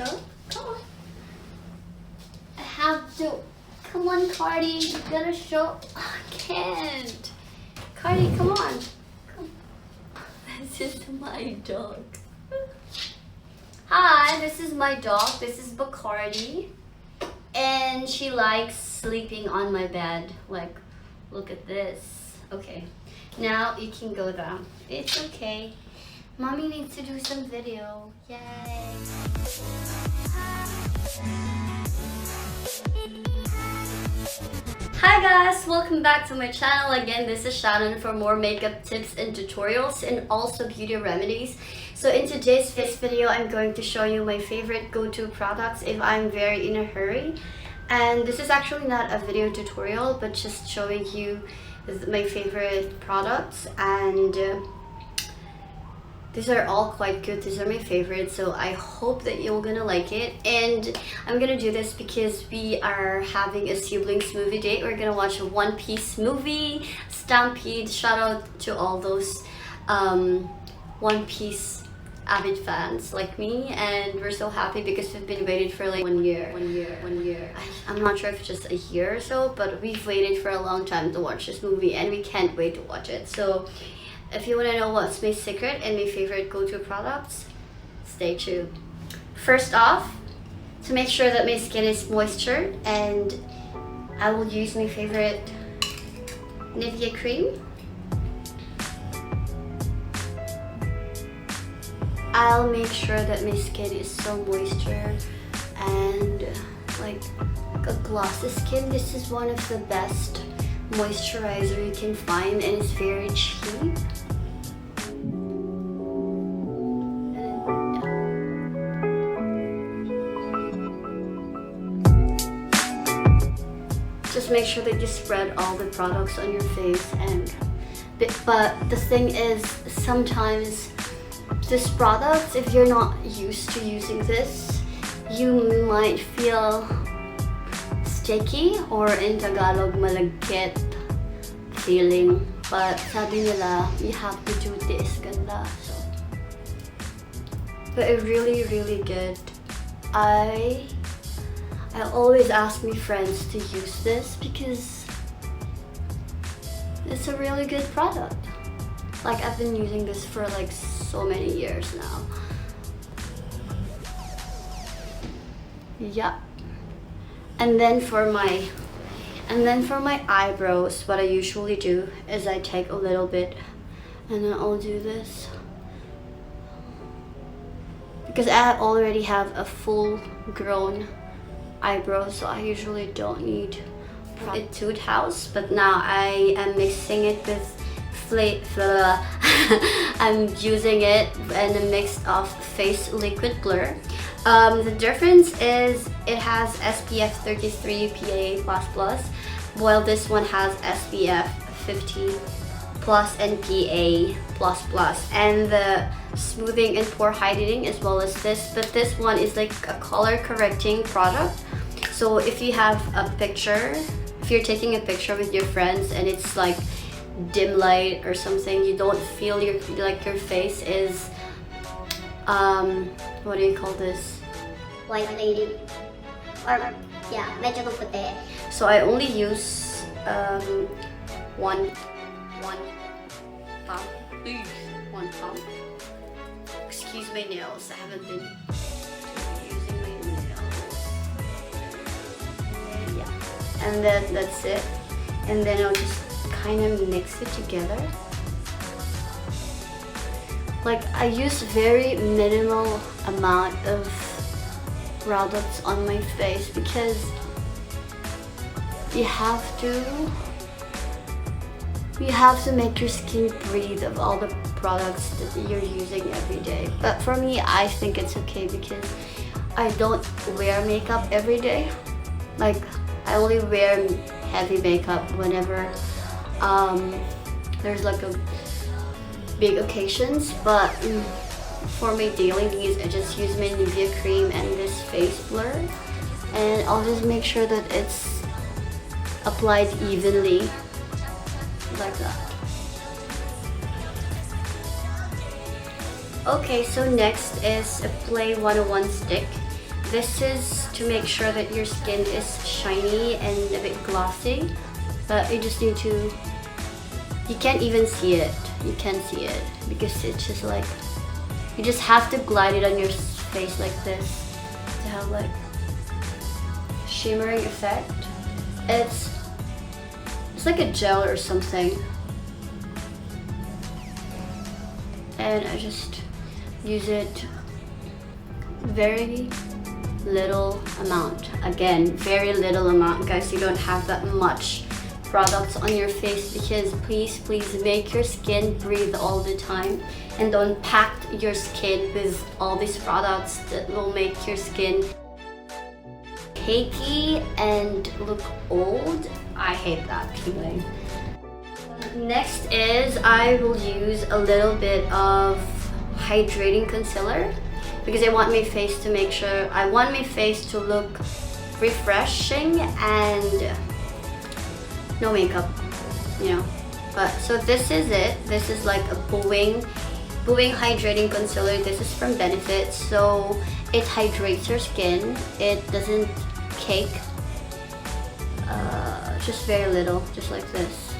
show? Come on. I have to. Come on, Cardi. You gotta show. I can't. Cardi, come on. Come. This is my dog. Hi, this is my dog. This is Bacardi. And she likes sleeping on my bed. Like, look at this. Okay. Now you can go down. It's okay. Mommy needs to do some video. Yay. Hi guys, welcome back to my channel. Again, this is Shannon for more makeup tips and tutorials and also beauty remedies. So in today's video, I'm going to show you my favorite go-to products if I'm very in a hurry. And this is actually not a video tutorial, but just showing you my favorite products, and these are all quite good. These are my favorites, so I hope that you're gonna like it. And I'm gonna do this because we are having a siblings movie date. We're gonna watch a One Piece movie, Stampede. Shout out to all those One Piece avid fans like me, and we're so happy because we've been waiting for like one year. I'm not sure if it's just a year or so, but we've waited for a long time to watch this movie and we can't wait to watch it. So if you want to know what's my secret and my favorite go-to products, stay tuned. First off, to make sure that my skin is moistured, and I will use my favorite Nivea cream. I'll make sure that my skin is so moistured and like a glossy skin. This is one of the best moisturizer you can find, and it's very cheap. Just make sure that you spread all the products on your face. And but the thing is, sometimes this product, if you're not used to using this, you might feel sticky, or in Tagalog, malagkit feeling. But sabi nila, you have to do this, ganda. So, but it really good. I always ask my friends to use this because it's a really good product. Like, I've been using this for like so many years now. Yep. And then for my eyebrows, what I usually do is I take a little bit and then I'll do this, because I already have a full grown eyebrow, so I usually don't need a tooth house. But now I am mixing it with I'm using it in a mix of face liquid blur. The difference is it has SPF 33 PA++, while this one has SPF 50 plus and PA++, and the smoothing and pore hiding as well as this. But this one is like a color correcting product. So if you have a picture, if you're taking a picture with your friends and it's like dim light or something, you don't feel your face is what do you call this? White lady. Or yeah, medyo maputi. So I only use one pump. One pump. Excuse my nails. I haven't been using my nails. Yeah. And then that's it. And then I'll just kind of mix it together. Like, I use very minimal amount of products on my face because you have to make your skin breathe of all the products that you're using every day. But for me, I think it's okay because I don't wear makeup every day. Like, I only wear heavy makeup whenever there's like a big occasions, but for my daily needs, I just use my Nivea cream and this face blur, and I'll just make sure that it's applied evenly like that. Okay, so next is a Play 101 stick. This is to make sure that your skin is shiny and a bit glossy, but you just need to, you can't even see it. You can't see it because it's just like, you just have to glide it on your face like this to have like shimmering effect. It's like a gel or something. And I just use it very little amount. Again, very little amount, guys. You don't have that much products on your face because please make your skin breathe all the time, and don't pack your skin with all these products that will make your skin cakey and look old. I hate that feeling. Next is I will use a little bit of hydrating concealer because I want my face to make sure, I want my face to look refreshing and no makeup, you know. But so this is it. This is like a booing hydrating concealer. This is from Benefit, so it hydrates your skin. It doesn't cake. Just very little, just like this.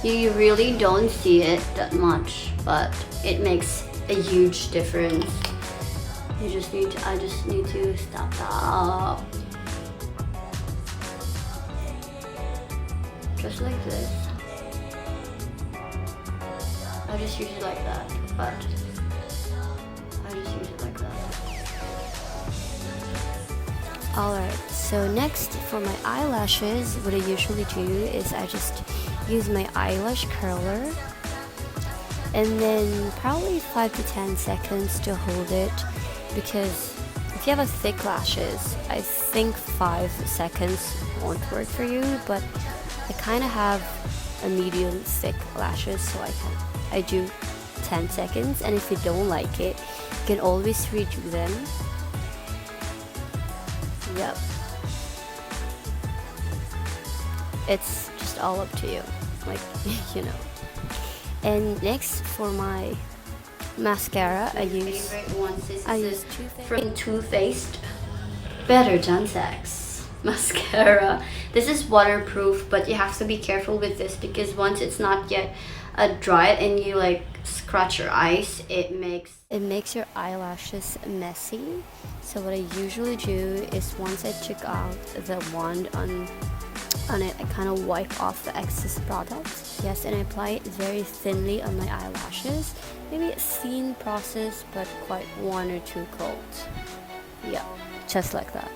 You really don't see it that much, but it makes a huge difference. I just need to stop. Just like this. I just use it like that, but I just use it like that. Alright, so next for my eyelashes, what I usually do is I just use my eyelash curler and then probably 5 to 10 seconds to hold it, because if you have a thick lashes, I think 5 seconds won't work for you, but I kind of have a medium thick lashes, so I do 10 seconds, and if you don't like it, you can always redo them. Yep. It's just all up to you, like, you know. And next for my mascara, I use from Too Faced Better Than Sex mascara. This is waterproof, but you have to be careful with this because once it's not yet dry and you like scratch your eyes, it makes your eyelashes messy. So what I usually do is once I took out the wand on it, I kind of wipe off the excess product. Yes, and I apply it very thinly on my eyelashes. Maybe a thin process, but quite 1 or 2 coats. Yeah, just like that.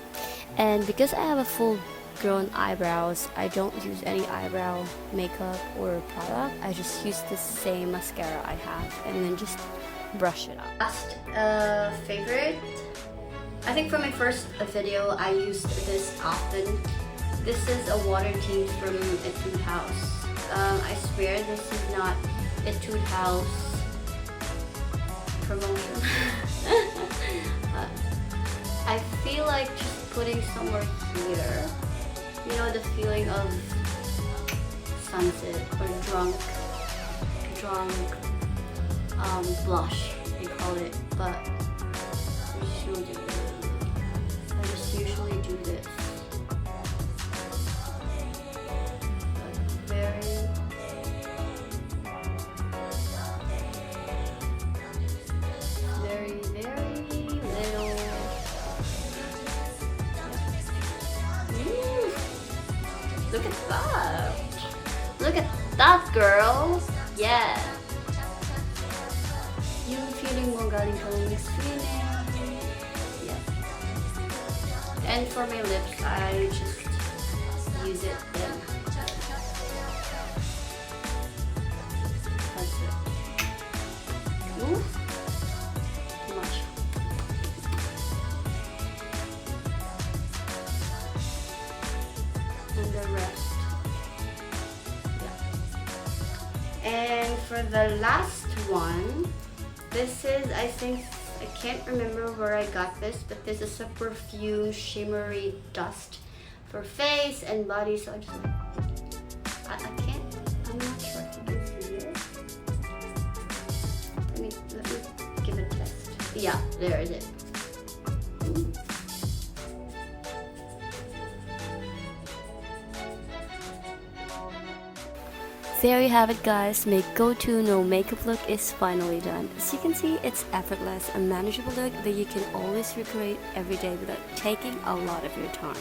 And because I have a full grown eyebrows, I don't use any eyebrow makeup or product. I just use the same mascara I have and then just brush it out. Last favorite, I think for my first video I used this often. This is a water tint from Etude House. I swear this is not Etude House promotion. I feel like just putting somewhere here, you know, the feeling of sunset or drunk blush, they call it, but I just usually do this. Look at that! Look at that, girl! Yeah! Yung feeling mo galing ka ng swimming. Yeah. And for my lips, I just use it then. That's it. Ooh! Too much. And the rest. Yeah. And for the last one, this is, I think, I can't remember where I got this, but this is a perfume shimmery dust for face and body. So I just, I'm not sure if you can see it. Let me give it a test. Yeah, there it is. there you have it, guys. My go-to no makeup look is finally done. As you can see, it's effortless and manageable look that you can always recreate every day without taking a lot of your time.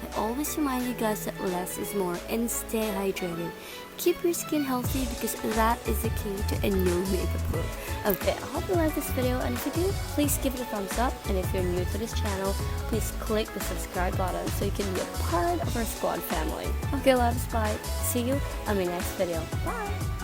I always remind you guys that less is more and stay hydrated. Keep your skin healthy because that is the key to a no makeup look. Okay, I hope you like this video, and if you do, please give it a thumbs up, and if you're new to this channel, please click the subscribe button so you can be a part of our squad family. Okay, loves, bye. See you on my next video. Bye!